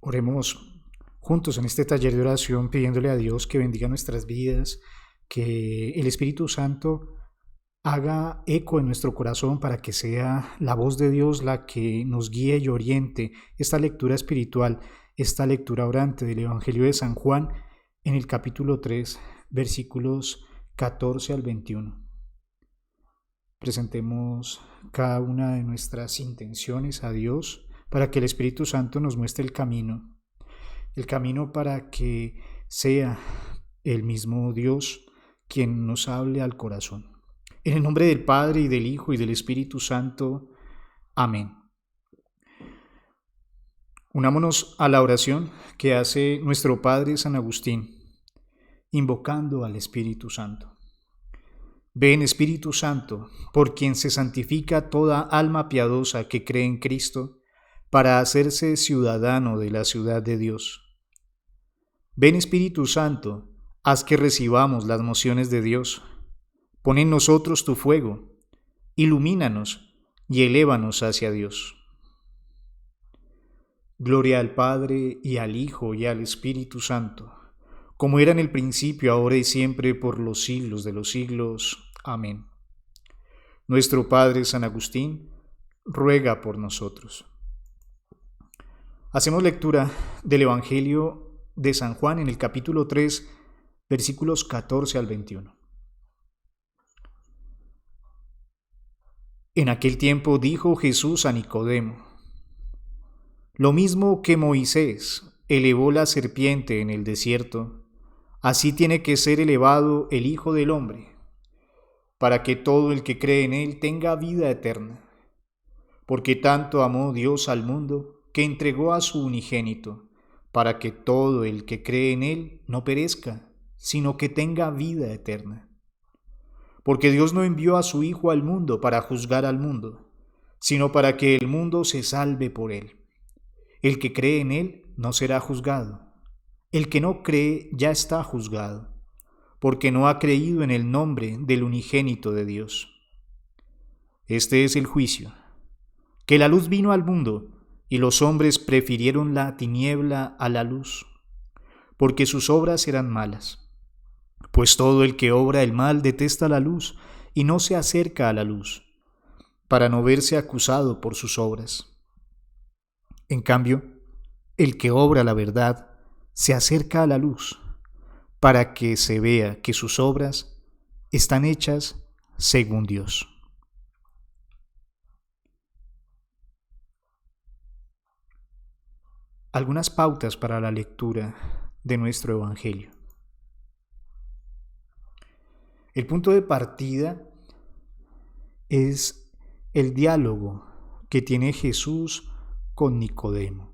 Oremos juntos en este taller de oración pidiéndole a Dios que bendiga nuestras vidas, que el Espíritu Santo haga eco en nuestro corazón para que sea la voz de Dios la que nos guíe y oriente esta lectura espiritual, esta lectura orante del Evangelio de San Juan en el capítulo 3, versículos 14 al 21. Presentemos cada una de nuestras intenciones a Dios para que el Espíritu Santo nos muestre el camino para que sea el mismo Dios quien nos hable al corazón. En el nombre del Padre, y del Hijo, y del Espíritu Santo. Amén. Unámonos a la oración que hace nuestro Padre San Agustín, invocando al Espíritu Santo. Ven, Espíritu Santo, por quien se santifica toda alma piadosa que cree en Cristo, para hacerse ciudadano de la ciudad de Dios. Ven, Espíritu Santo, haz que recibamos las mociones de Dios. Pon en nosotros tu fuego, ilumínanos y elévanos hacia Dios. Gloria al Padre, y al Hijo, y al Espíritu Santo, como era en el principio, ahora y siempre, por los siglos de los siglos. Amén. Nuestro Padre San Agustín, ruega por nosotros. Hacemos lectura del Evangelio de San Juan en el capítulo 3, versículos 14 al 21. En aquel tiempo dijo Jesús a Nicodemo: lo mismo que Moisés elevó la serpiente en el desierto, así tiene que ser elevado el Hijo del Hombre, para que todo el que cree en él tenga vida eterna. Porque tanto amó Dios al mundo, que entregó a su unigénito, para que todo el que cree en él no perezca, sino que tenga vida eterna. Porque Dios no envió a su Hijo al mundo para juzgar al mundo, sino para que el mundo se salve por él. El que cree en él no será juzgado. El que no cree ya está juzgado, porque no ha creído en el nombre del unigénito de Dios. Este es el juicio, que la luz vino al mundo, y los hombres prefirieron la tiniebla a la luz, porque sus obras eran malas. Pues todo el que obra el mal detesta la luz, y no se acerca a la luz, para no verse acusado por sus obras. En cambio, el que obra la verdad se acerca a la luz, para que se vea que sus obras están hechas según Dios. Algunas pautas para la lectura de nuestro Evangelio. El punto de partida es el diálogo que tiene Jesús con Nicodemo.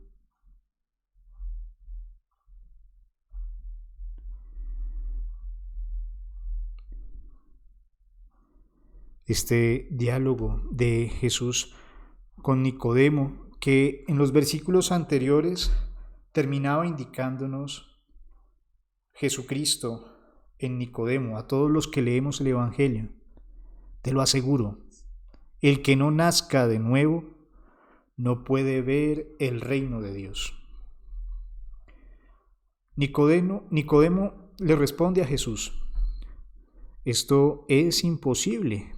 Este diálogo de Jesús con Nicodemo, que en los versículos anteriores terminaba indicándonos Jesucristo en Nicodemo, a todos los que leemos el Evangelio. Te lo aseguro, el que no nazca de nuevo no puede ver el reino de Dios. Nicodemo le responde a Jesús: esto es imposible.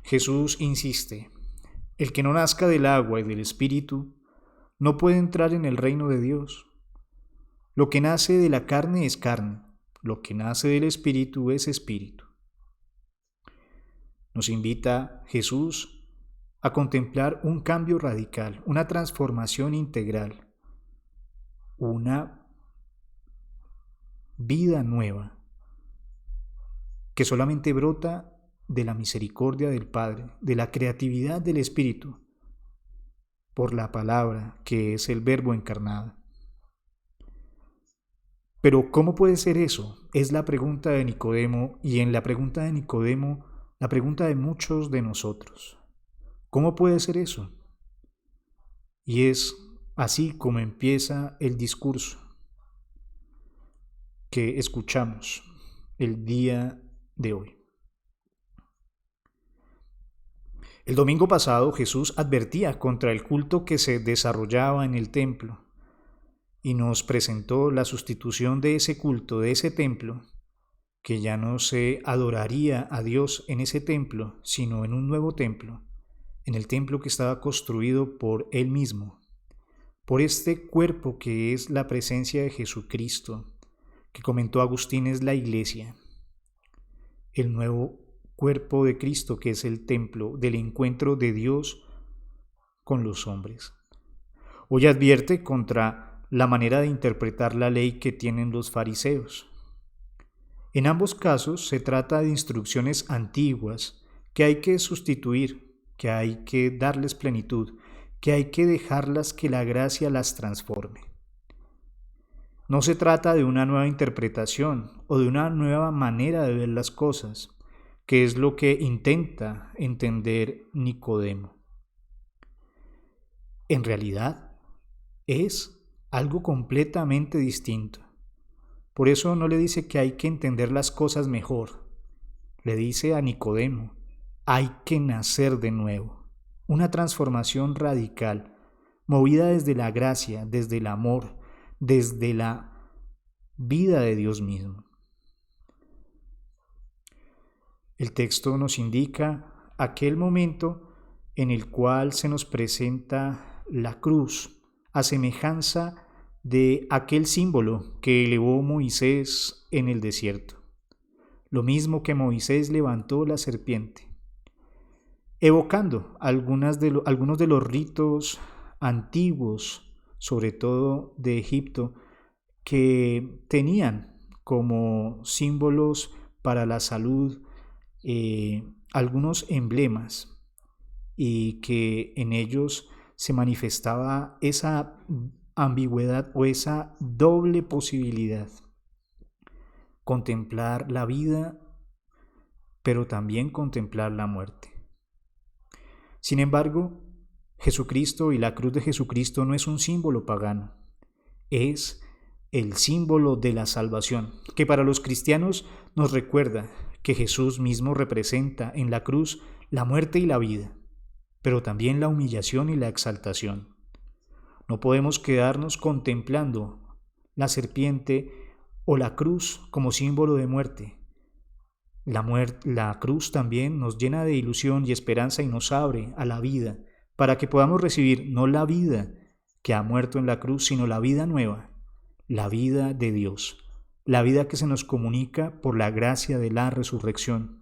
Jesús insiste: el que no nazca del agua y del Espíritu no puede entrar en el reino de Dios. Lo que nace de la carne es carne, lo que nace del Espíritu es espíritu. Nos invita Jesús a contemplar un cambio radical, una transformación integral, una vida nueva que solamente brota de la misericordia del Padre, de la creatividad del Espíritu, por la palabra que es el Verbo encarnado. Pero ¿cómo puede ser eso? Es la pregunta de Nicodemo, y en la pregunta de Nicodemo, la pregunta de muchos de nosotros. ¿Cómo puede ser eso? Y es así como empieza el discurso que escuchamos el día de hoy. El domingo pasado Jesús advertía contra el culto que se desarrollaba en el templo y nos presentó la sustitución de ese culto, de ese templo, que ya no se adoraría a Dios en ese templo, sino en un nuevo templo, en el templo que estaba construido por Él mismo, por este cuerpo que es la presencia de Jesucristo, que comentó Agustín es la iglesia, el nuevo cuerpo de Cristo que es el templo del encuentro de Dios con los hombres. Hoy advierte contra la manera de interpretar la ley que tienen los fariseos. En ambos casos se trata de instrucciones antiguas que hay que sustituir, que hay que darles plenitud, que hay que dejarlas que la gracia las transforme. No se trata de una nueva interpretación o de una nueva manera de ver las cosas, que es lo que intenta entender Nicodemo. En realidad, es algo completamente distinto. Por eso no le dice que hay que entender las cosas mejor. Le dice a Nicodemo, hay que nacer de nuevo. Una transformación radical, movida desde la gracia, desde el amor, desde la vida de Dios mismo. El texto nos indica aquel momento en el cual se nos presenta la cruz, a semejanza de aquel símbolo que elevó Moisés en el desierto. Lo mismo que Moisés levantó la serpiente, evocando algunos de los ritos antiguos, sobre todo de Egipto, que tenían como símbolos para la salud algunos emblemas y que en ellos se manifestaba esa ambigüedad o esa doble posibilidad. Contemplar la vida, pero también contemplar la muerte. Sin embargo, Jesucristo y la cruz de Jesucristo no es un símbolo pagano, es el símbolo de la salvación, que para los cristianos nos recuerda que Jesús mismo representa en la cruz la muerte y la vida, pero también la humillación y la exaltación. No podemos quedarnos contemplando la serpiente o la cruz como símbolo de muerte. La cruz también nos llena de ilusión y esperanza y nos abre a la vida, para que podamos recibir no la vida que ha muerto en la cruz, sino la vida nueva, la vida de Dios, la vida que se nos comunica por la gracia de la resurrección,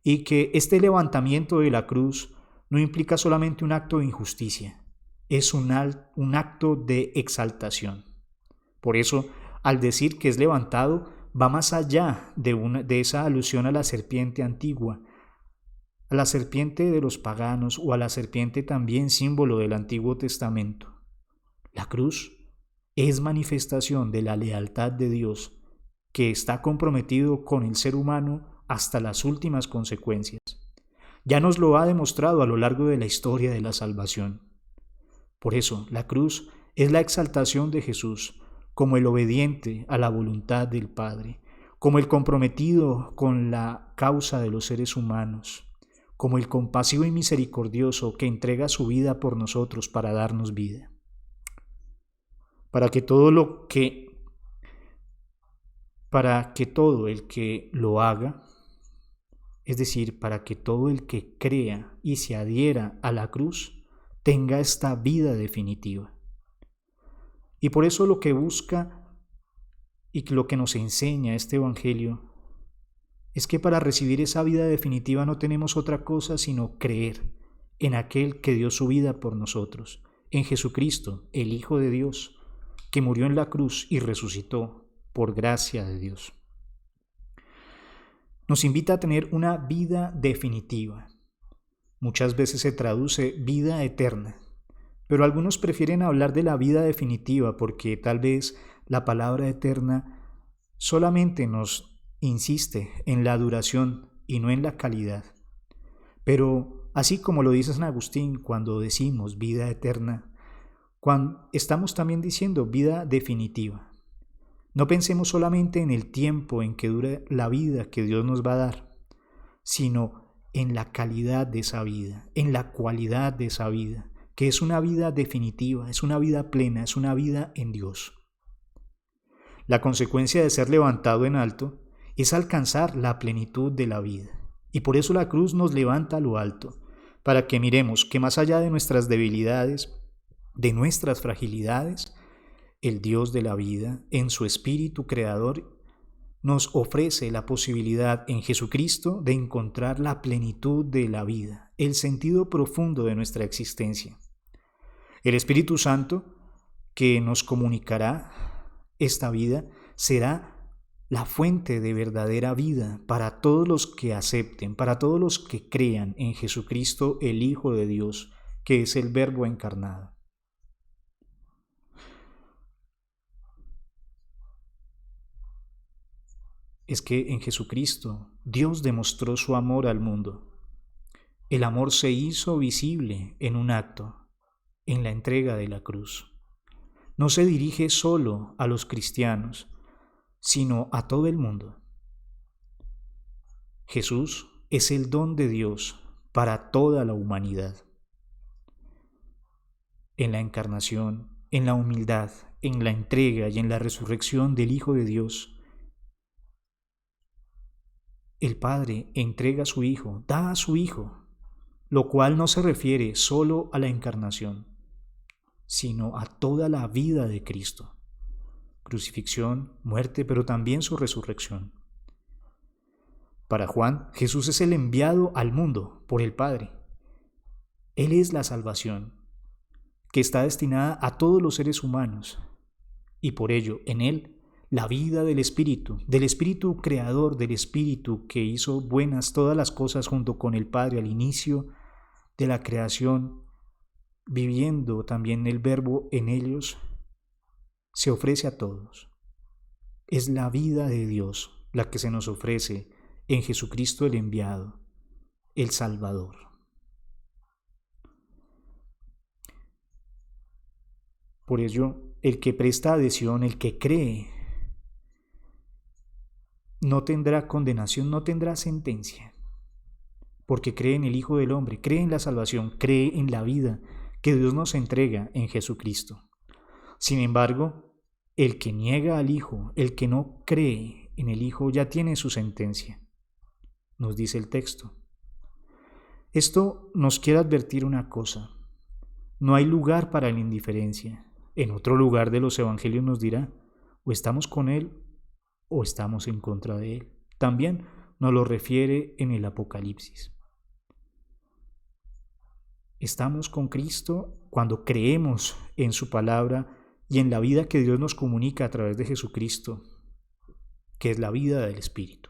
y que este levantamiento de la cruz no implica solamente un acto de injusticia, es un acto de exaltación. Por eso, al decir que es levantado, va más allá de esa alusión a la serpiente antigua, a la serpiente de los paganos o a la serpiente también símbolo del Antiguo Testamento. La cruz es manifestación de la lealtad de Dios, que está comprometido con el ser humano hasta las últimas consecuencias. Ya nos lo ha demostrado a lo largo de la historia de la salvación. Por eso, la cruz es la exaltación de Jesús como el obediente a la voluntad del Padre, como el comprometido con la causa de los seres humanos, como el compasivo y misericordioso que entrega su vida por nosotros para darnos vida. Para que todo el que lo haga, es decir, para que todo el que crea y se adhiera a la cruz, tenga esta vida definitiva. Y por eso lo que busca y lo que nos enseña este Evangelio es que para recibir esa vida definitiva no tenemos otra cosa sino creer en aquel que dio su vida por nosotros, en Jesucristo, el Hijo de Dios, que murió en la cruz y resucitó por gracia de Dios. Nos invita a tener una vida definitiva. Muchas veces se traduce vida eterna, pero algunos prefieren hablar de la vida definitiva porque tal vez la palabra eterna solamente nos insiste en la duración y no en la calidad. Pero así como lo dice San Agustín cuando decimos vida eterna, estamos también diciendo vida definitiva. No pensemos solamente en el tiempo en que dura la vida que Dios nos va a dar, sino en la calidad de esa vida, en la cualidad de esa vida, que es una vida definitiva, es una vida plena, es una vida en Dios. La consecuencia de ser levantado en alto es alcanzar la plenitud de la vida. Y por eso la cruz nos levanta a lo alto, para que miremos que más allá de nuestras debilidades, de nuestras fragilidades, el Dios de la vida, en su Espíritu Creador, nos ofrece la posibilidad en Jesucristo de encontrar la plenitud de la vida, el sentido profundo de nuestra existencia. El Espíritu Santo, que nos comunicará esta vida, será la fuente de verdadera vida para todos los que acepten, para todos los que crean en Jesucristo, el Hijo de Dios, que es el Verbo encarnado. Es que en Jesucristo Dios demostró su amor al mundo. El amor se hizo visible en un acto, en la entrega de la cruz. No se dirige solo a los cristianos, sino a todo el mundo. Jesús es el don de Dios para toda la humanidad. En la encarnación, en la humildad, en la entrega y en la resurrección del Hijo de Dios, el Padre entrega a su Hijo, da a su Hijo, lo cual no se refiere solo a la encarnación, sino a toda la vida de Cristo. Crucifixión, muerte, pero también su resurrección. Para Juan, Jesús es el enviado al mundo por el Padre. Él es la salvación, que está destinada a todos los seres humanos, y por ello, en Él, la vida del Espíritu creador, del Espíritu que hizo buenas todas las cosas junto con el Padre al inicio de la creación, viviendo también el Verbo en ellos, se ofrece a todos. Es la vida de Dios la que se nos ofrece en Jesucristo el enviado, el Salvador. Por ello, el que presta adhesión, el que cree, no tendrá condenación, no tendrá sentencia, porque cree en el Hijo del Hombre, cree en la salvación, cree en la vida que Dios nos entrega en Jesucristo. Sin embargo, el que niega al Hijo, el que no cree en el Hijo, ya tiene su sentencia, nos dice el texto. Esto nos quiere advertir una cosa: no hay lugar para la indiferencia. En otro lugar de los evangelios nos dirá, o estamos con Él o estamos en contra de Él. También nos lo refiere en el Apocalipsis. Estamos con Cristo cuando creemos en su palabra y en la vida que Dios nos comunica a través de Jesucristo, que es la vida del Espíritu.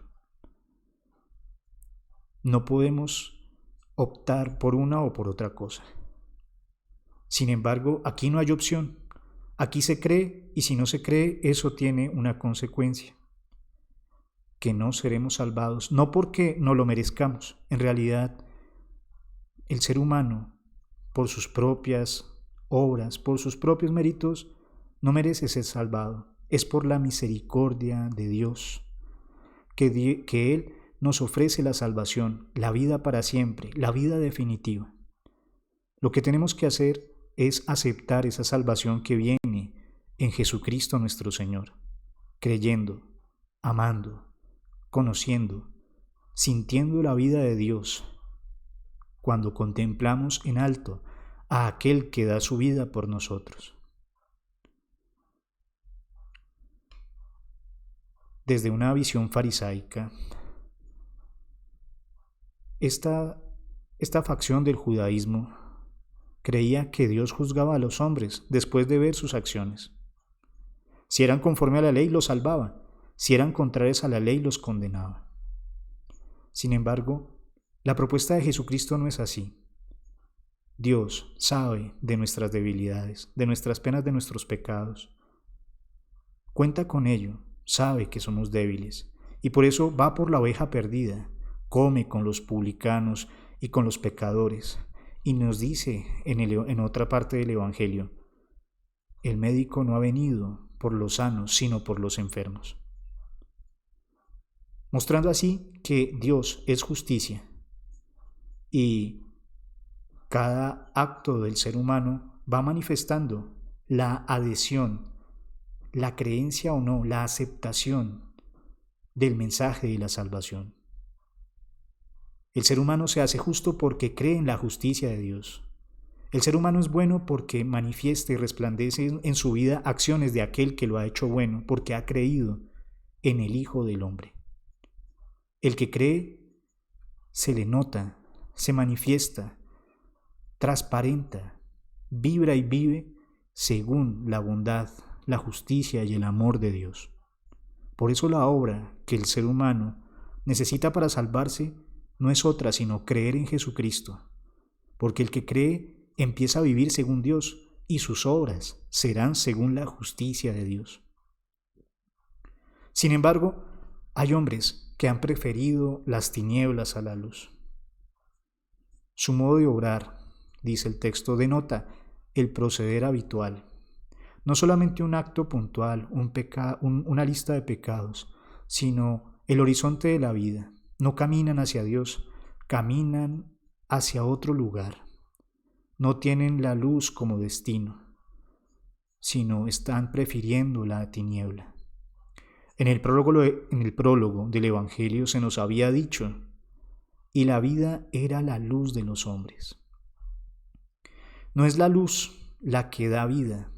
No podemos optar por una o por otra cosa. Sin embargo, aquí no hay opción. Aquí se cree, y si no se cree, eso tiene una consecuencia: que no seremos salvados, no porque no lo merezcamos. En realidad, el ser humano, por sus propias obras, por sus propios méritos, no merece ser salvado. Es por la misericordia de Dios que Él nos ofrece la salvación, la vida para siempre, la vida definitiva. Lo que tenemos que hacer es aceptar esa salvación que viene en Jesucristo nuestro Señor, creyendo, amando, conociendo, sintiendo la vida de Dios, cuando contemplamos en alto a aquel que da su vida por nosotros. Desde una visión farisaica, esta facción del judaísmo creía que Dios juzgaba a los hombres después de ver sus acciones. Si eran conforme a la ley, los salvaba. Si eran contrarios a la ley, los condenaba. Sin embargo, la propuesta de Jesucristo no es así. Dios sabe de nuestras debilidades, de nuestras penas, de nuestros pecados. Cuenta con ello, sabe que somos débiles, y por eso va por la oveja perdida, come con los publicanos y con los pecadores, y nos dice en otra parte del Evangelio: el médico no ha venido por los sanos, sino por los enfermos. Mostrando así que Dios es justicia, y cada acto del ser humano va manifestando la adhesión, la creencia o no, la aceptación del mensaje de la salvación. El ser humano se hace justo porque cree en la justicia de Dios. El ser humano es bueno porque manifiesta y resplandece en su vida acciones de aquel que lo ha hecho bueno, porque ha creído en el Hijo del Hombre. El que cree se le nota, se manifiesta, transparenta, vibra y vive según la bondad, la justicia y el amor de Dios. Por eso la obra que el ser humano necesita para salvarse no es otra sino creer en Jesucristo, porque el que cree empieza a vivir según Dios y sus obras serán según la justicia de Dios. Sin embargo, hay hombres que han preferido las tinieblas a la luz. Su modo de obrar, dice el texto, denota el proceder habitual. No solamente un acto puntual, una lista de pecados, sino el horizonte de la vida. No caminan hacia Dios, caminan hacia otro lugar. No tienen la luz como destino, sino están prefiriendo la tiniebla. En el prólogo del Evangelio se nos había dicho, y la vida era la luz de los hombres. No es la luz la que da vida,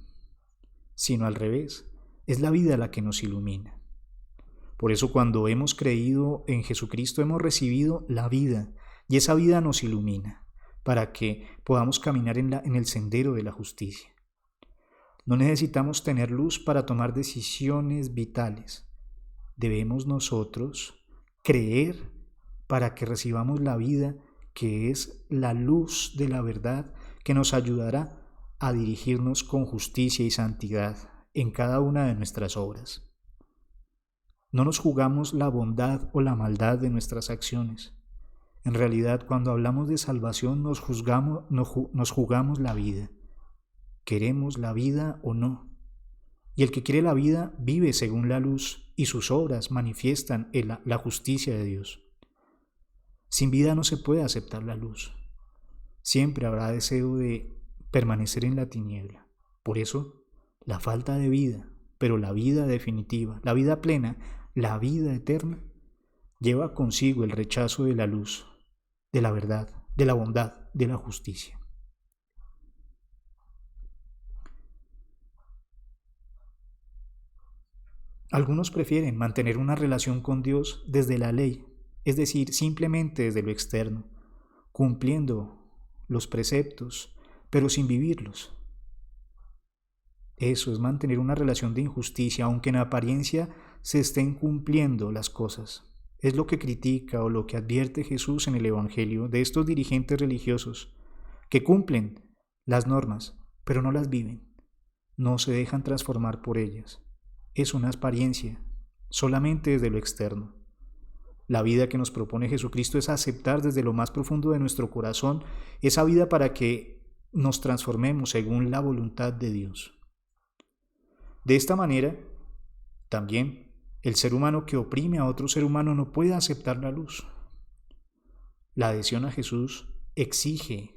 sino al revés, es la vida la que nos ilumina. Por eso cuando hemos creído en Jesucristo hemos recibido la vida, y esa vida nos ilumina, para que podamos caminar en el sendero de la justicia. No necesitamos tener luz para tomar decisiones vitales. Debemos nosotros creer para que recibamos la vida que es la luz de la verdad que nos ayudará a dirigirnos con justicia y santidad en cada una de nuestras obras. No nos jugamos la bondad o la maldad de nuestras acciones. En realidad, cuando hablamos de salvación nos jugamos la vida. ¿Queremos la vida o no? Y el que quiere la vida vive según la luz y sus obras manifiestan la justicia de Dios. Sin vida no se puede aceptar la luz. Siempre habrá deseo de permanecer en la tiniebla. Por eso, la falta de vida, pero la vida definitiva, la vida plena, la vida eterna, lleva consigo el rechazo de la luz, de la verdad, de la bondad, de la justicia. Algunos prefieren mantener una relación con Dios desde la ley, es decir, simplemente desde lo externo, cumpliendo los preceptos, pero sin vivirlos. Eso es mantener una relación de injusticia, aunque en apariencia se estén cumpliendo las cosas. Es lo que critica o lo que advierte Jesús en el Evangelio de estos dirigentes religiosos, que cumplen las normas, pero no las viven, no se dejan transformar por ellas. Es una apariencia, solamente desde lo externo. La vida que nos propone Jesucristo es aceptar desde lo más profundo de nuestro corazón esa vida para que nos transformemos según la voluntad de Dios. De esta manera, también el ser humano que oprime a otro ser humano no puede aceptar la luz. La adhesión a Jesús exige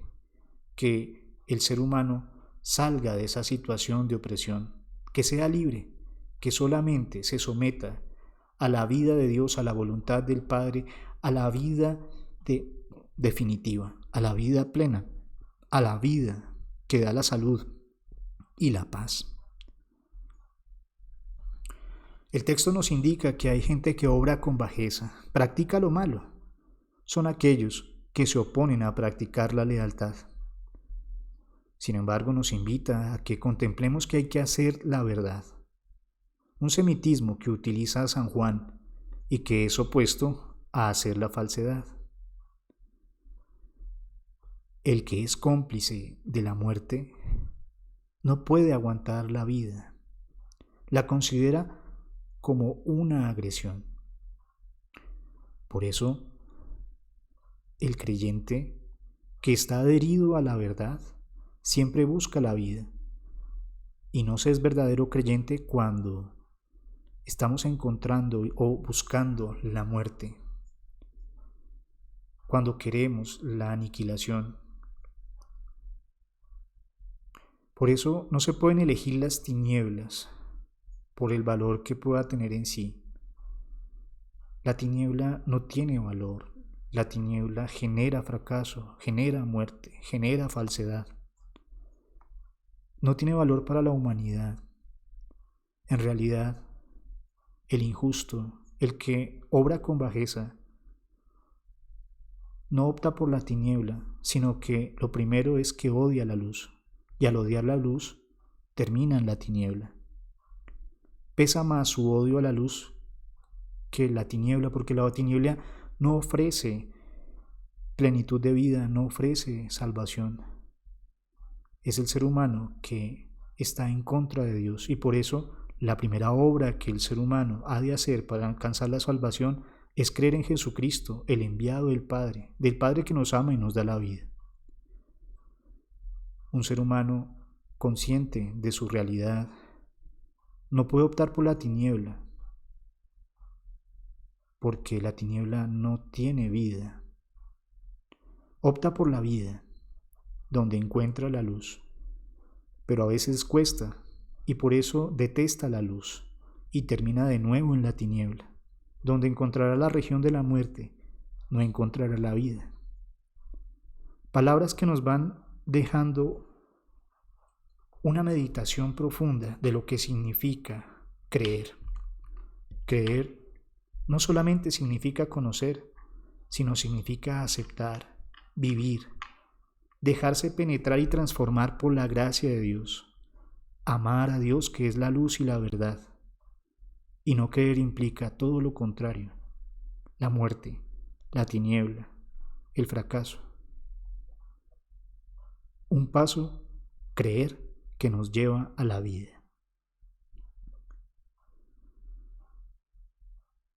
que el ser humano salga de esa situación de opresión, que sea libre, que solamente se someta a la vida de Dios, a la voluntad del Padre, a la vida definitiva, a la vida plena, a la vida que da la salud y la paz. El texto nos indica que hay gente que obra con bajeza, practica lo malo. Son aquellos que se oponen a practicar la lealtad. Sin embargo, nos invita a que contemplemos que hay que hacer la verdad. Un semitismo que utiliza San Juan y que es opuesto a hacer la falsedad. El que es cómplice de la muerte no puede aguantar la vida. La considera como una agresión. Por eso, el creyente que está adherido a la verdad siempre busca la vida y no se es verdadero creyente cuando estamos encontrando o buscando la muerte. cuando queremos la aniquilación. Por eso no se pueden elegir las tinieblas por el valor que pueda tener en sí. La tiniebla no tiene valor. La tiniebla genera fracaso, genera muerte, genera falsedad. No tiene valor para la humanidad. En realidad, el injusto, el que obra con bajeza, no opta por la tiniebla, sino que lo primero es que odia la luz, y al odiar la luz, termina en la tiniebla. Pesa más su odio a la luz que la tiniebla, porque la tiniebla no ofrece plenitud de vida, no ofrece salvación. Es el ser humano que está en contra de Dios, y por eso la primera obra que el ser humano ha de hacer para alcanzar la salvación es creer en Jesucristo, el enviado del Padre que nos ama y nos da la vida. Un ser humano consciente de su realidad no puede optar por la tiniebla, porque la tiniebla no tiene vida. Opta por la vida, donde encuentra la luz, pero a veces cuesta, y por eso detesta la luz, y termina de nuevo en la tiniebla, donde encontrará la región de la muerte, no encontrará la vida. Palabras que nos van dejando una meditación profunda de lo que significa creer. Creer no solamente significa conocer, sino significa aceptar, vivir, dejarse penetrar y transformar por la gracia de Dios, amar a Dios que es la luz y la verdad. Y no creer implica todo lo contrario, la muerte, la tiniebla, el fracaso. Un paso, creer, que nos lleva a la vida.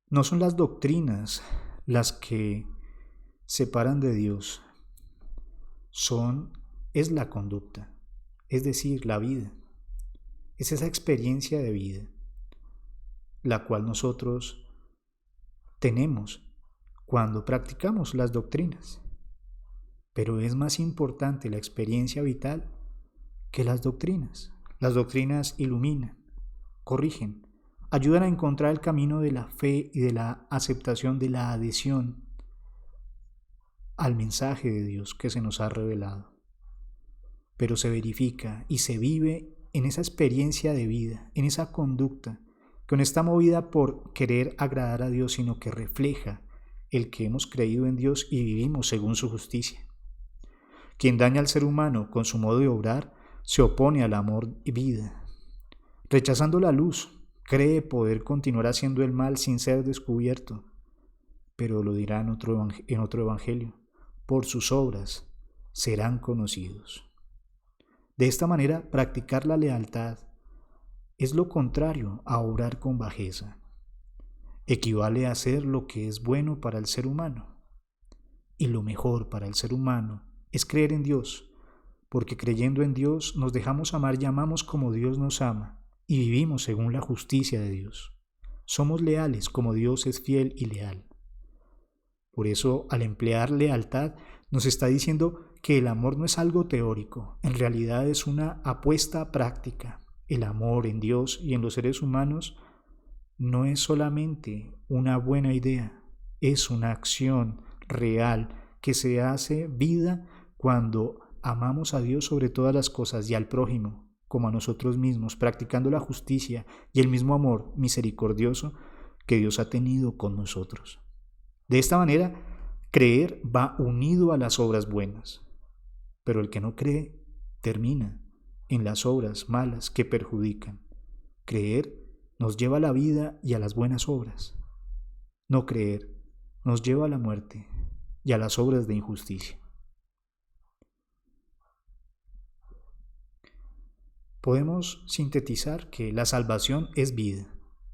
No son las doctrinas las que separan de Dios, es la conducta, es decir, la vida. Es esa experiencia de vida, la cual nosotros tenemos cuando practicamos las doctrinas. Pero es más importante la experiencia vital que las doctrinas. Las doctrinas iluminan, corrigen, ayudan a encontrar el camino de la fe y de la aceptación, de la adhesión al mensaje de Dios que se nos ha revelado. Pero se verifica y se vive en esa experiencia de vida, en esa conducta, que no está movida por querer agradar a Dios, sino que refleja el que hemos creído en Dios y vivimos según su justicia. Quien daña al ser humano con su modo de obrar, se opone al amor y vida. Rechazando la luz, cree poder continuar haciendo el mal sin ser descubierto. Pero lo dirá en otro evangelio: por sus obras serán conocidos. De esta manera, practicar la lealtad es lo contrario a obrar con bajeza. Equivale a hacer lo que es bueno para el ser humano. Y lo mejor para el ser humano es creer en Dios, porque creyendo en Dios nos dejamos amar y amamos como Dios nos ama, y vivimos según la justicia de Dios. Somos leales como Dios es fiel y leal. Por eso, al emplear lealtad, nos está diciendo que el amor no es algo teórico, en realidad es una apuesta práctica. El amor en Dios y en los seres humanos no es solamente una buena idea, es una acción real que se hace vida cuando amamos a Dios sobre todas las cosas y al prójimo como a nosotros mismos, practicando la justicia y el mismo amor misericordioso que Dios ha tenido con nosotros. De esta manera, creer va unido a las obras buenas, pero el que no cree termina en las obras malas que perjudican. Creer nos lleva a la vida y a las buenas obras. No creer nos lleva a la muerte y a las obras de injusticia. Podemos sintetizar que la salvación es vida,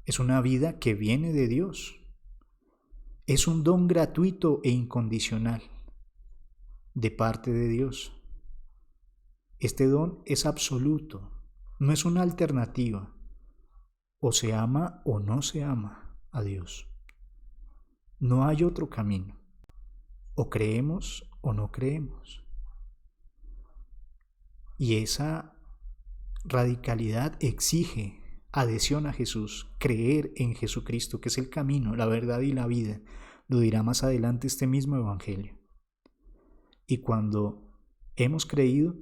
es una vida que viene de Dios. Es un don gratuito e incondicional de parte de Dios. Este don es absoluto, no es una alternativa. O se ama o no se ama a Dios. No hay otro camino. o creemos o no creemos. Y esa radicalidad exige adhesión a Jesús, creer en Jesucristo, que es el camino, la verdad y la vida. Lo dirá más adelante este mismo Evangelio. Y cuando hemos creído,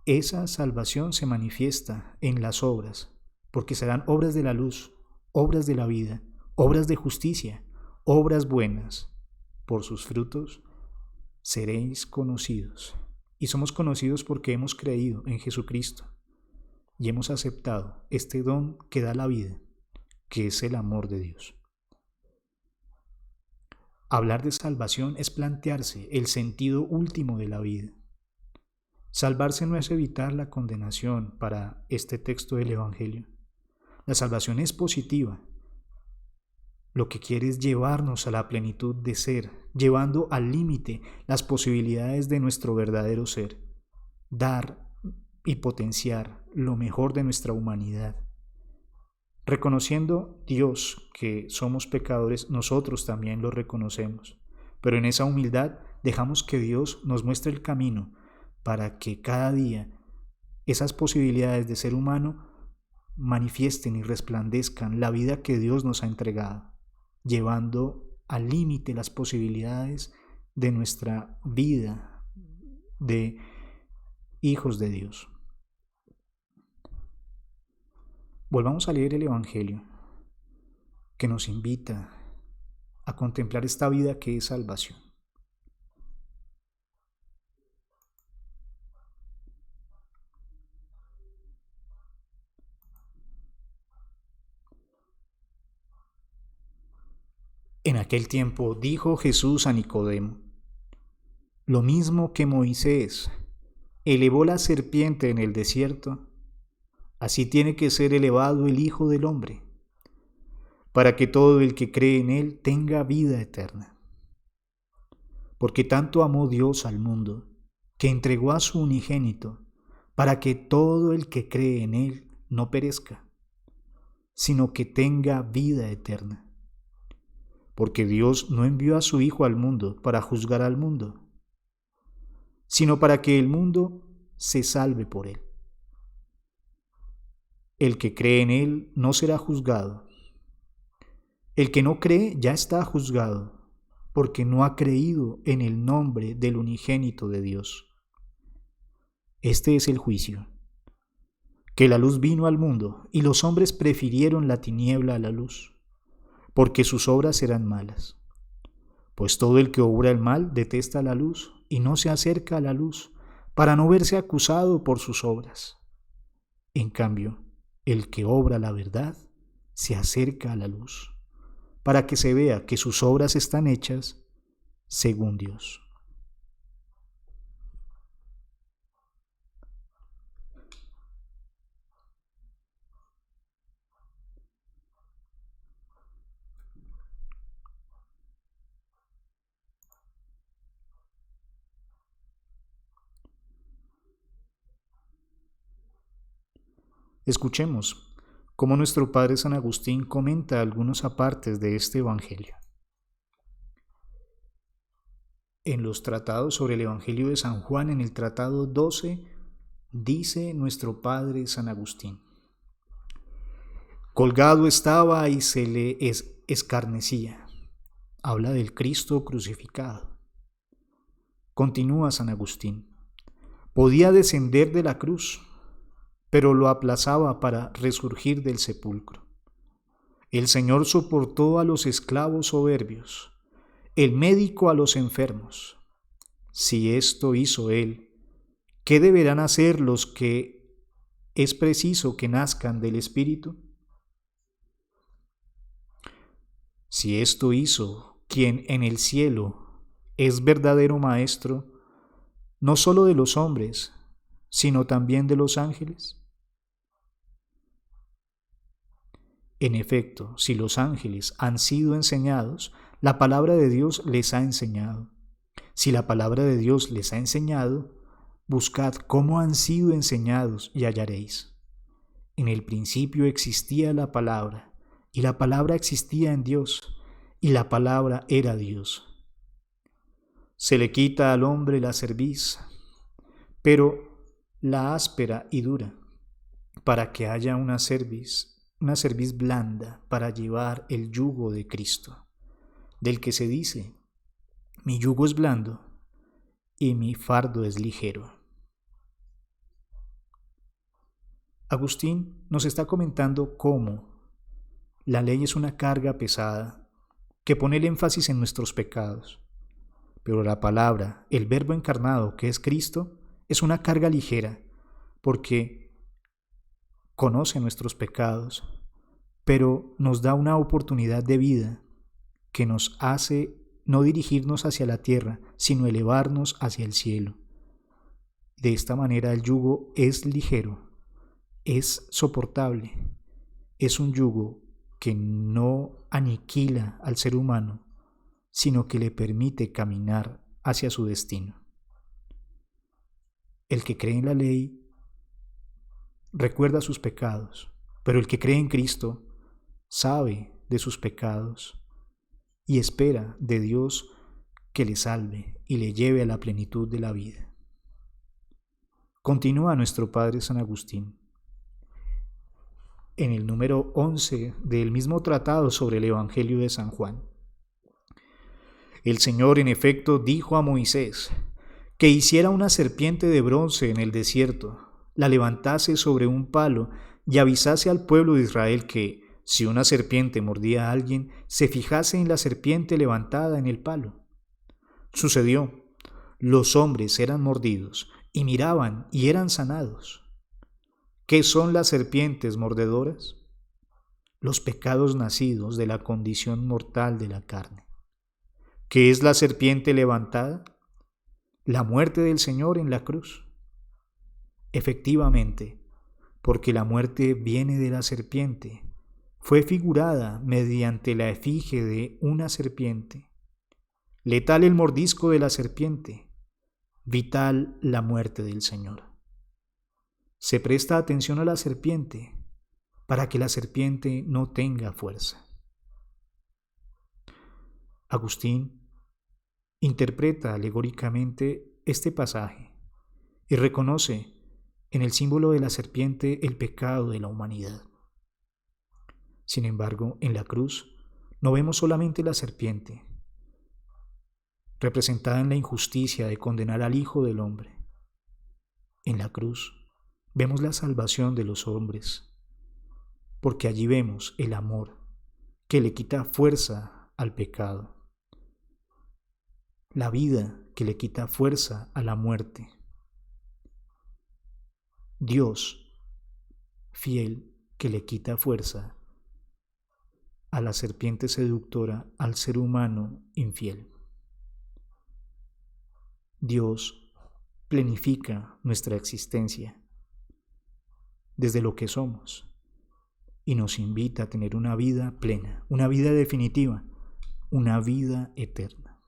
esa salvación se manifiesta en las obras, porque serán obras de la luz, obras de la vida, obras de justicia, obras buenas. Por sus frutos seréis conocidos. Y somos conocidos porque hemos creído en Jesucristo y hemos aceptado este don que da la vida, que es el amor de Dios. Hablar de salvación es plantearse el sentido último de la vida. Salvarse no es evitar la condenación para este texto del Evangelio. La salvación es positiva. Lo que quiere es llevarnos a la plenitud de ser, llevando al límite las posibilidades de nuestro verdadero ser, dar y potenciar lo mejor de nuestra humanidad. Reconociendo Dios que somos pecadores, nosotros también lo reconocemos, pero en esa humildad dejamos que Dios nos muestre el camino para que cada día esas posibilidades de ser humano manifiesten y resplandezcan la vida que Dios nos ha entregado, llevando al límite las posibilidades de nuestra vida de hijos de Dios. Volvamos a leer el Evangelio, que nos invita a contemplar esta vida que es salvación. En aquel tiempo dijo Jesús a Nicodemo: lo mismo que Moisés elevó la serpiente en el desierto, así tiene que ser elevado el Hijo del Hombre, para que todo el que cree en él tenga vida eterna. Porque tanto amó Dios al mundo, que entregó a su unigénito, para que todo el que cree en él no perezca, sino que tenga vida eterna. Porque Dios no envió a su Hijo al mundo para juzgar al mundo, sino para que el mundo se salve por él. El que cree en él no será juzgado. El que no cree ya está juzgado, porque no ha creído en el nombre del unigénito de Dios. Este es el juicio, que la luz vino al mundo, y los hombres prefirieron la tiniebla a la luz, porque sus obras eran malas. Pues todo el que obra el mal detesta la luz, y no se acerca a la luz, para no verse acusado por sus obras. En cambio, el que obra la verdad se acerca a la luz, para que se vea que sus obras están hechas según Dios. Escuchemos cómo nuestro Padre San Agustín comenta algunos apartes de este Evangelio. En los tratados sobre el Evangelio de San Juan, en el tratado 12, dice nuestro Padre San Agustín: colgado estaba y se le escarnecía. Habla del Cristo crucificado. Continúa San Agustín: podía descender de la cruz, pero lo aplazaba para resurgir del sepulcro. El Señor soportó a los esclavos soberbios, el médico a los enfermos. Si esto hizo Él, ¿qué deberán hacer los que es preciso que nazcan del Espíritu? Si esto hizo quien en el cielo es verdadero Maestro, no solo de los hombres, sino también de los ángeles. En efecto, si los ángeles han sido enseñados, la palabra de Dios les ha enseñado. Si la palabra de Dios les ha enseñado, buscad cómo han sido enseñados y hallaréis. En el principio existía la palabra, y la palabra existía en Dios, y la palabra era Dios. Se le quita al hombre la cerviz, pero la áspera y dura, para que haya una cerviz blanda para llevar el yugo de Cristo, del que se dice: mi yugo es blando y mi fardo es ligero. Agustín nos está comentando cómo la ley es una carga pesada que pone el énfasis en nuestros pecados, pero la palabra, el Verbo encarnado que es Cristo, es una carga ligera porque conoce nuestros pecados, pero nos da una oportunidad de vida que nos hace no dirigirnos hacia la tierra, sino elevarnos hacia el cielo. De esta manera el yugo es ligero, es soportable, es un yugo que no aniquila al ser humano, sino que le permite caminar hacia su destino. El que cree en la ley recuerda sus pecados, pero el que cree en Cristo sabe de sus pecados y espera de Dios que le salve y le lleve a la plenitud de la vida. Continúa nuestro Padre San Agustín. En el número 11 del mismo tratado sobre el Evangelio de San Juan. El Señor, en efecto, dijo a Moisés que hiciera una serpiente de bronce en el desierto, la levantase sobre un palo y avisase al pueblo de Israel que, si una serpiente mordía a alguien, se fijase en la serpiente levantada en el palo. Sucedió. Los hombres eran mordidos y miraban y eran sanados. ¿Qué son las serpientes mordedoras? Los pecados nacidos de la condición mortal de la carne. ¿Qué es la serpiente levantada? La muerte del Señor en la cruz. Efectivamente, porque la muerte viene de la serpiente, fue figurada mediante la efigie de una serpiente. Letal el mordisco de la serpiente, vital la muerte del Señor. Se presta atención a la serpiente para que la serpiente no tenga fuerza. Agustín interpreta alegóricamente este pasaje y reconoce en el símbolo de la serpiente el pecado de la humanidad. Sin embargo, en la cruz no vemos solamente la serpiente, representada en la injusticia de condenar al Hijo del Hombre. En la cruz vemos la salvación de los hombres, porque allí vemos el amor que le quita fuerza al pecado, la vida que le quita fuerza a la muerte. Dios fiel que le quita fuerza a la serpiente seductora, al ser humano infiel. Dios planifica nuestra existencia desde lo que somos y nos invita a tener una vida plena, una vida definitiva, una vida eterna.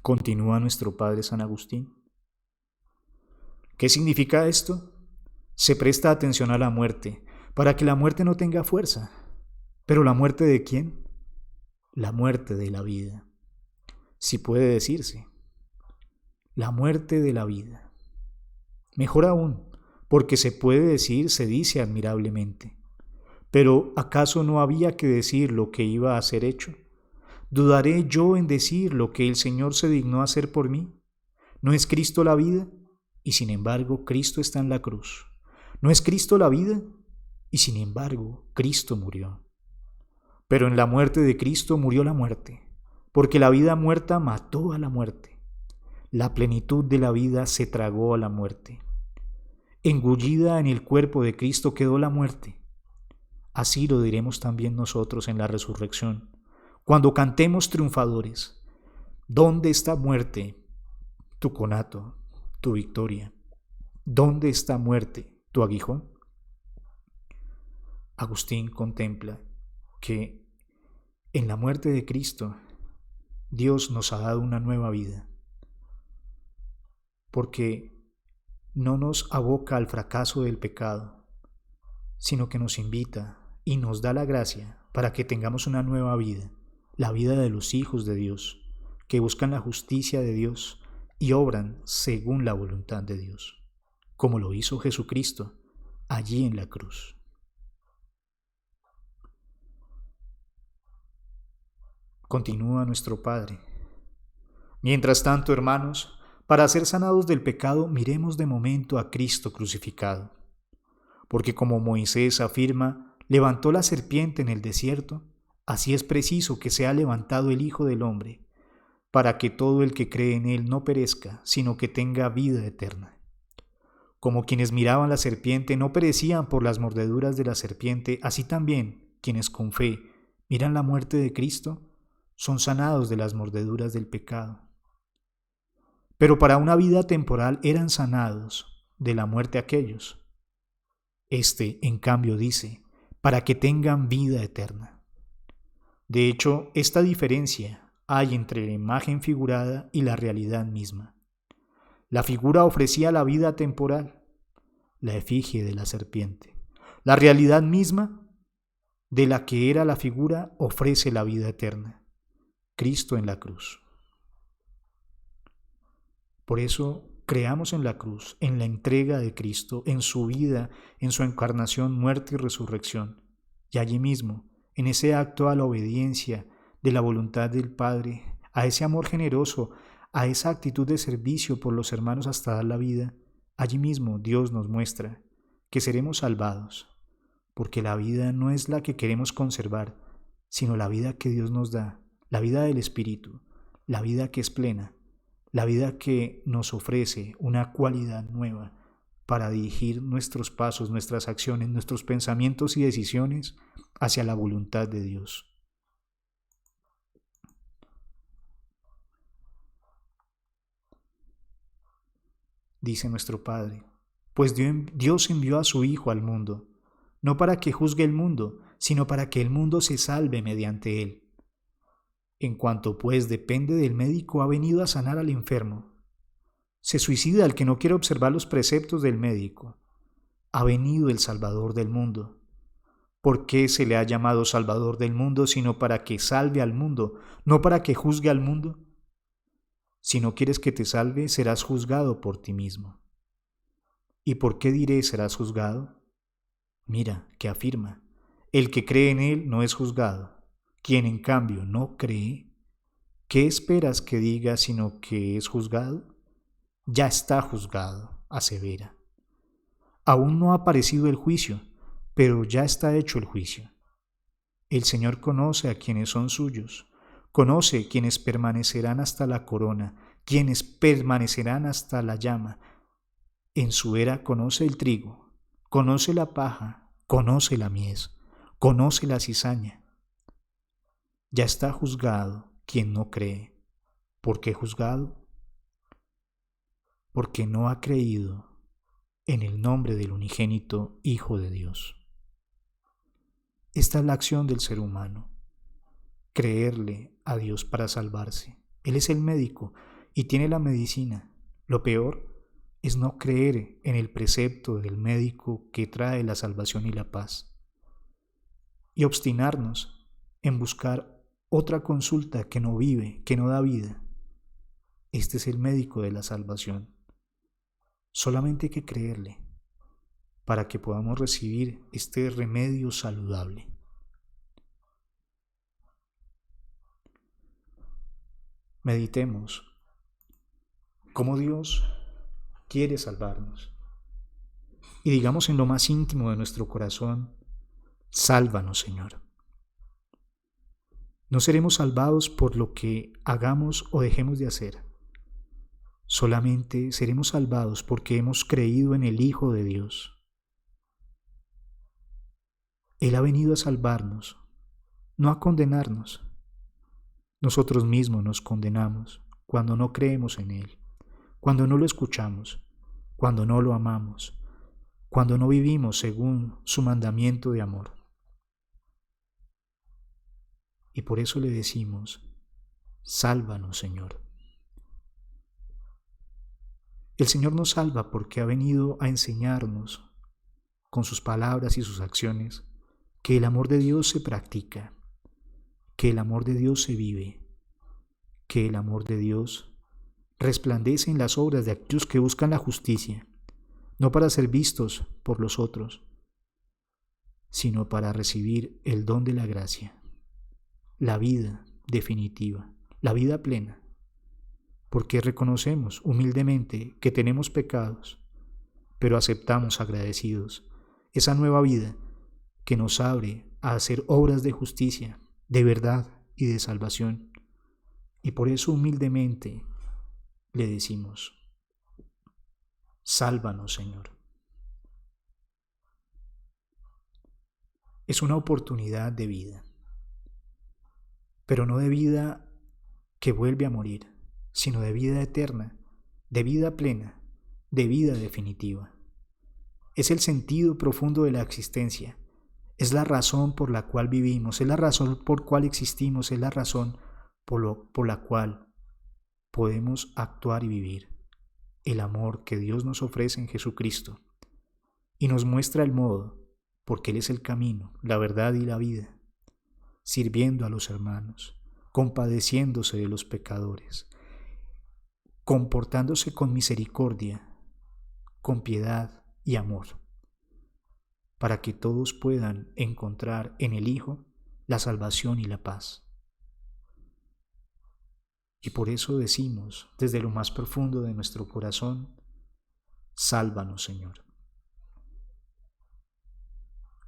Continúa nuestro Padre San Agustín. ¿Qué significa esto? Se presta atención a la muerte para que la muerte no tenga fuerza. ¿Pero la muerte de quién? La muerte de la vida. Si puede decirse, la muerte de la vida. Mejor aún, porque se puede decir, se dice admirablemente. Pero ¿acaso no había que decir lo que iba a ser hecho? ¿Dudaré yo en decir lo que el Señor se dignó hacer por mí? ¿No es Cristo la vida? Y sin embargo, Cristo está en la cruz. ¿No es Cristo la vida? Y sin embargo, Cristo murió. Pero en la muerte de Cristo murió la muerte, porque la vida muerta mató a la muerte. La plenitud de la vida se tragó a la muerte. Engullida en el cuerpo de Cristo quedó la muerte. Así lo diremos también nosotros en la resurrección, cuando cantemos triunfadores. ¿Dónde está muerte, tu conato, tu victoria? ¿Dónde está muerte, tu aguijón? Agustín contempla que en la muerte de Cristo Dios nos ha dado una nueva vida, porque no nos aboca al fracaso del pecado, sino que nos invita y nos da la gracia para que tengamos una nueva vida, la vida de los hijos de Dios, que buscan la justicia de Dios y obran según la voluntad de Dios, como lo hizo Jesucristo allí en la cruz. Continúa nuestro Padre. Mientras tanto, hermanos, para ser sanados del pecado, miremos de momento a Cristo crucificado. Porque como Moisés afirma, levantó la serpiente en el desierto, así es preciso que sea levantado el Hijo del Hombre, para que todo el que cree en él no perezca, sino que tenga vida eterna. Como quienes miraban la serpiente no perecían por las mordeduras de la serpiente, así también quienes con fe miran la muerte de Cristo son sanados de las mordeduras del pecado. Pero para una vida temporal eran sanados de la muerte aquellos. En cambio, dice, para que tengan vida eterna. De hecho, esta diferencia hay entre la imagen figurada y la realidad misma. La figura ofrecía la vida temporal, la efigie de la serpiente. La realidad misma de la que era la figura ofrece la vida eterna, Cristo en la cruz. Por eso creamos en la cruz, en la entrega de Cristo, en su vida, en su encarnación, muerte y resurrección. Y allí mismo, en ese acto a la obediencia de la voluntad del Padre, a ese amor generoso, a esa actitud de servicio por los hermanos hasta dar la vida, allí mismo Dios nos muestra que seremos salvados, porque la vida no es la que queremos conservar, sino la vida que Dios nos da, la vida del Espíritu, la vida que es plena, la vida que nos ofrece una cualidad nueva para dirigir nuestros pasos, nuestras acciones, nuestros pensamientos y decisiones hacia la voluntad de Dios. Dice nuestro Padre, pues Dios envió a su Hijo al mundo, no para que juzgue el mundo, sino para que el mundo se salve mediante él. En cuanto pues depende del médico, ha venido a sanar al enfermo. Se suicida el que no quiere observar los preceptos del médico. Ha venido el Salvador del mundo. ¿Por qué se le ha llamado Salvador del mundo, sino para que salve al mundo, no para que juzgue al mundo? Si no quieres que te salve, serás juzgado por ti mismo. ¿Y por qué diré serás juzgado? Mira, que afirma, el que cree en él no es juzgado. Quien en cambio no cree, ¿qué esperas que diga sino que es juzgado? Ya está juzgado, asevera. Aún no ha aparecido el juicio, pero ya está hecho el juicio. El Señor conoce a quienes son suyos, conoce quienes permanecerán hasta la corona, quienes permanecerán hasta la llama. En su era conoce el trigo, conoce la paja, conoce la mies, conoce la cizaña. Ya está juzgado quien no cree. ¿Por qué juzgado? Porque no ha creído en el nombre del unigénito Hijo de Dios. Esta es la acción del ser humano, creerle a Dios para salvarse. Él es el médico y tiene la medicina. Lo peor es no creer en el precepto del médico que trae la salvación y la paz, y obstinarnos en buscar otra consulta que no vive, que no da vida. Este es el médico de la salvación. Solamente hay que creerle para que podamos recibir este remedio saludable. Meditemos cómo Dios quiere salvarnos y digamos en lo más íntimo de nuestro corazón, sálvanos, Señor. No seremos salvados por lo que hagamos o dejemos de hacer. Solamente seremos salvados porque hemos creído en el Hijo de Dios. Él ha venido a salvarnos, no a condenarnos. Nosotros mismos nos condenamos cuando no creemos en Él, cuando no lo escuchamos, cuando no lo amamos, cuando no vivimos según su mandamiento de amor. Y por eso le decimos, sálvanos, Señor. El Señor nos salva porque ha venido a enseñarnos, con sus palabras y sus acciones, que el amor de Dios se practica, que el amor de Dios se vive, que el amor de Dios resplandece en las obras de aquellos que buscan la justicia, no para ser vistos por los otros, sino para recibir el don de la gracia, la vida definitiva, la vida plena, porque reconocemos humildemente que tenemos pecados, pero aceptamos agradecidos esa nueva vida que nos abre a hacer obras de justicia, de verdad y de salvación. Y por eso humildemente le decimos: sálvanos, Señor. Es una oportunidad de vida, pero no de vida que vuelve a morir, sino de vida eterna, de vida plena, de vida definitiva. Es el sentido profundo de la existencia, es la razón por la cual vivimos, es la razón por la cual existimos, es la razón por la cual podemos actuar y vivir. El amor que Dios nos ofrece en Jesucristo y nos muestra el modo, porque Él es el camino, la verdad y la vida, sirviendo a los hermanos, compadeciéndose de los pecadores, comportándose con misericordia, con piedad y amor, para que todos puedan encontrar en el Hijo la salvación y la paz. Y por eso decimos desde lo más profundo de nuestro corazón: sálvanos, Señor.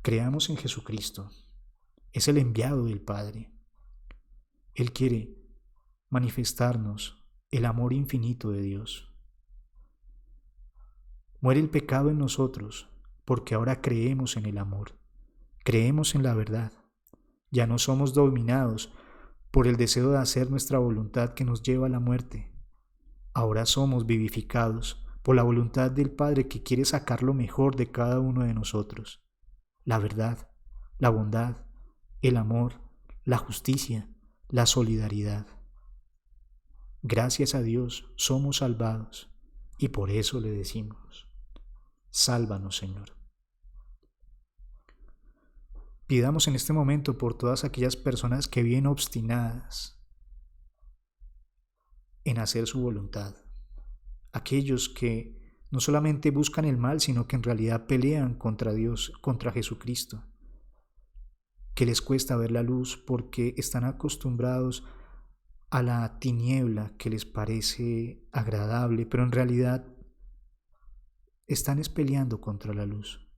Creamos en Jesucristo, es el enviado del Padre. Él quiere manifestarnos el amor infinito de Dios. Muere el pecado en nosotros porque ahora creemos en el amor, creemos en la verdad. Ya no somos dominados por el deseo de hacer nuestra voluntad que nos lleva a la muerte. Ahora somos vivificados por la voluntad del Padre que quiere sacar lo mejor de cada uno de nosotros: la verdad, la bondad, el amor, la justicia, la solidaridad. Gracias a Dios somos salvados y por eso le decimos: sálvanos, Señor. Pidamos en este momento por todas aquellas personas que viven obstinadas en hacer su voluntad, aquellos que no solamente buscan el mal, sino que en realidad pelean contra Dios, contra Jesucristo, que les cuesta ver la luz porque están acostumbrados a la tiniebla que les parece agradable, pero en realidad están peleando contra la luz.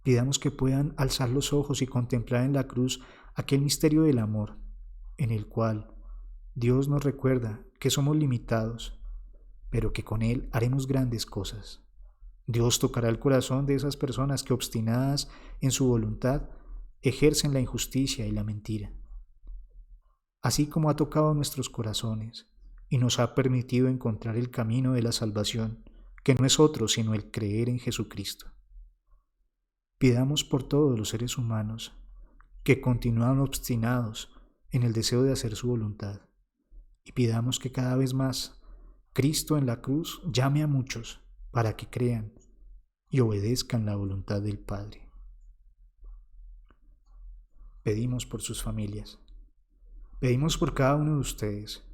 Pidamos que puedan alzar los ojos y contemplar en la cruz aquel misterio del amor, en el cual Dios nos recuerda que somos limitados, pero que con Él haremos grandes cosas. Dios tocará el corazón de esas personas que, obstinadas en su voluntad, ejercen la injusticia y la mentira. Así como ha tocado nuestros corazones y nos ha permitido encontrar el camino de la salvación, que no es otro sino el creer en Jesucristo. Pidamos por todos los seres humanos que continúan obstinados en el deseo de hacer su voluntad, y pidamos que cada vez más Cristo en la cruz llame a muchos para que crean y obedezcan la voluntad del Padre. Pedimos por sus familias, pedimos por cada uno de ustedes,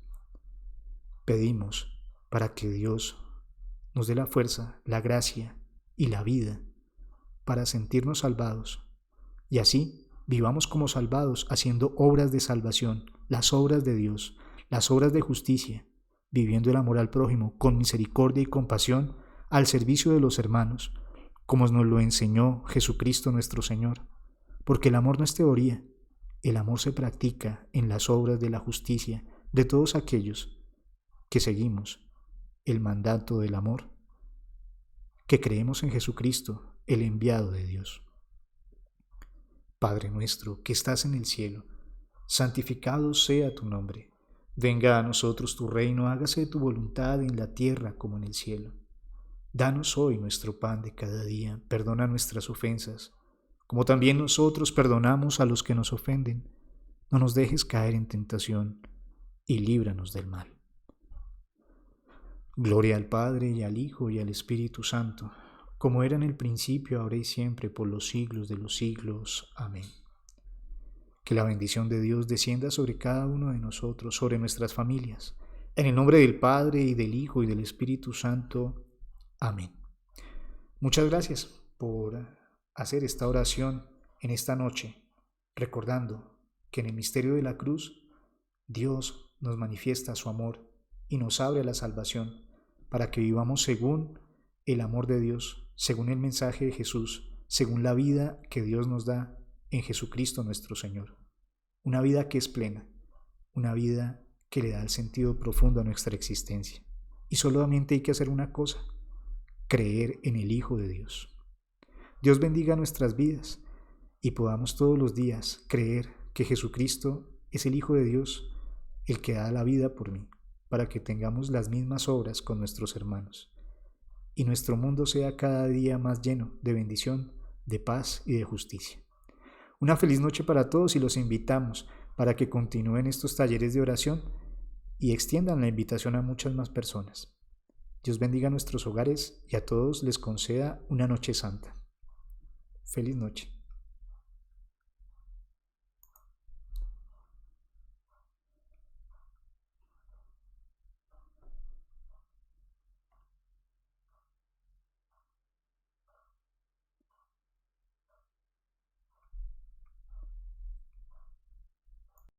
pedimos para que Dios nos dé la fuerza, la gracia y la vida para sentirnos salvados, y así vivamos como salvados haciendo obras de salvación, las obras de Dios, las obras de justicia, viviendo el amor al prójimo con misericordia y compasión al servicio de los hermanos, como nos lo enseñó Jesucristo nuestro Señor, porque el amor no es teoría, el amor se practica en las obras de la justicia de todos aquellos que seguimos el mandato del amor, que creemos en Jesucristo, el enviado de Dios. Padre nuestro que estás en el cielo, santificado sea tu nombre. Venga a nosotros tu reino, hágase tu voluntad en la tierra como en el cielo. Danos hoy nuestro pan de cada día, perdona nuestras ofensas, como también nosotros perdonamos a los que nos ofenden. No nos dejes caer en tentación, y líbranos del mal. Gloria al Padre, y al Hijo, y al Espíritu Santo, como era en el principio, ahora y siempre, por los siglos de los siglos. Amén. Que la bendición de Dios descienda sobre cada uno de nosotros, sobre nuestras familias. En el nombre del Padre, y del Hijo, y del Espíritu Santo. Amén. Muchas gracias por hacer esta oración en esta noche, recordando que en el misterio de la cruz Dios nos manifiesta su amor y nos abre a la salvación para que vivamos según el amor de Dios, según el mensaje de Jesús, según la vida que Dios nos da en Jesucristo nuestro Señor. Una vida que es plena, una vida que le da el sentido profundo a nuestra existencia. Y solamente hay que hacer una cosa: creer en el Hijo de Dios. Dios bendiga nuestras vidas y podamos todos los días creer que Jesucristo es el Hijo de Dios, el que da la vida por mí, para que tengamos las mismas obras con nuestros hermanos y nuestro mundo sea cada día más lleno de bendición, de paz y de justicia. Una feliz noche para todos y los invitamos para que continúen estos talleres de oración y extiendan la invitación a muchas más personas. Dios bendiga nuestros hogares y a todos les conceda una noche santa. Feliz noche.